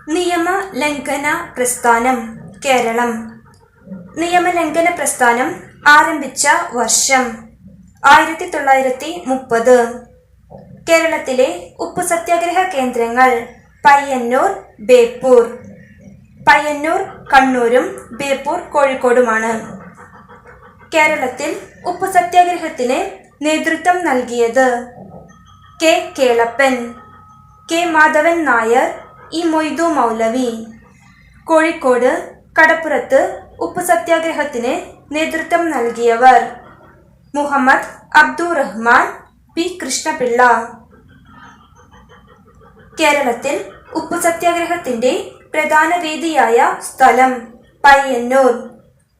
നിയമലംഘന പ്രസ്ഥാനം കേരളം. നിയമലംഘന പ്രസ്ഥാനം ആരംഭിച്ച വർഷം 1930. കേരളത്തിലെ ഉപ്പു സത്യാഗ്രഹ കേന്ദ്രങ്ങൾ പയ്യന്നൂർ, ബേപ്പൂർ. പയ്യന്നൂർ കണ്ണൂരും ബേപ്പൂർ കോഴിക്കോടുമാണ്. കേരളത്തിൽ ഉപ്പു സത്യാഗ്രഹത്തിന് നേതൃത്വം നൽകിയത് K Kelappan, K Madhavan Nair, E Moidu Maulavi. Kozhikode കടപ്പുറത്ത് ഉപ്പു സത്യാഗ്രഹത്തിന് നേതൃത്വം നൽകിയവർ മുഹമ്മദ് അബ്ദുറഹ്മാൻ, പി കൃഷ്ണപിള്ള. കേരളത്തിൽ ഉപ്പു സത്യാഗ്രഹത്തിന്റെ പ്രധാന വേദിയായ സ്ഥലം പയ്യന്നൂർ.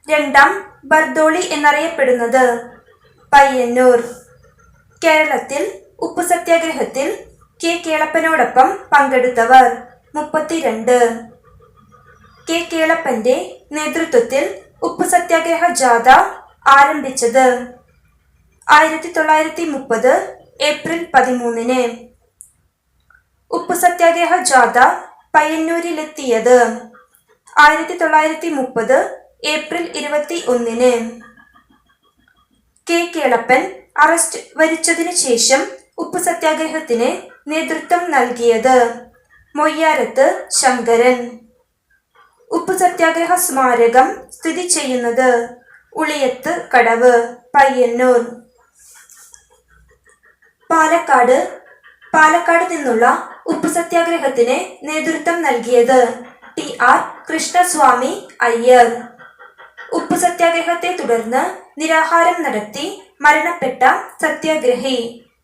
രണ്ടാം ബർദോളി എന്നറിയപ്പെടുന്നത് പയ്യന്നൂർ. കേരളത്തിൽ ഉപ്പു സത്യാഗ്രഹത്തിൽ കെ കേളപ്പനോടൊപ്പം പങ്കെടുത്തവർ 32. കെ കേളപ്പന്റെ നേതൃത്വത്തിൽ ഉപ്പു സത്യാഗ്രഹ ജാഥ ആരംഭിച്ചത് 1930 ഏപ്രിൽ 13. ഉപ്പു സത്യാഗ്രഹ ജാഥ പയ്യന്നൂരിലെത്തിയത് 1930 ഏപ്രിൽ 21. കെ കേളപ്പൻ അറസ്റ്റ് വരിച്ചതിനു ശേഷം ഉപ്പു സത്യാഗ്രഹത്തിന് നേതൃത്വം നൽകിയത് മൊയ്യാരത്ത് ശങ്കരൻ. ഉപ്പു സത്യാഗ്രഹ സ്മാരകം സ്ഥിതി ചെയ്യുന്നത് ഉളിയത്ത് കടവ്, പയ്യന്നൂർ. പാലക്കാട് നിന്നുള്ള ഉപ്പു സത്യാഗ്രഹത്തിന് നേതൃത്വം നൽകിയത് ടി ആർ കൃഷ്ണസ്വാമി അയ്യർ. ഉപ്പു സത്യാഗ്രഹത്തെ തുടർന്ന് നിരാഹാരം നടത്തി മരണപ്പെട്ട സത്യാഗ്രഹി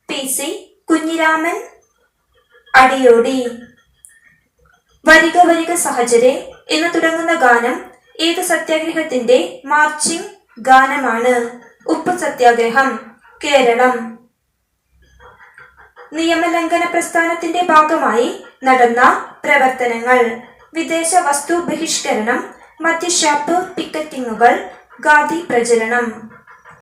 പി സി കുഞ്ഞിരാമൻ അടിയോടി. വരിക വരിക സഹചരെ എന്ന് തുടങ്ങുന്ന ഗാനം ഏത് സത്യാഗ്രഹത്തിന്റെ മാർച്ചിംഗ് ഗാനമാണ്? ഉപ്പു സത്യാഗ്രഹം, കേരളം. നിയമലംഘന പ്രസ്ഥാനത്തിന്റെ ഭാഗമായി നടന്ന പ്രവർത്തനങ്ങൾ: വിദേശ വസ്തു ബഹിഷ്കരണം, മദ്യഷാപ്പ് പിക്കറ്റിങ്ങുകൾ, ഖാദി പ്രചരണം.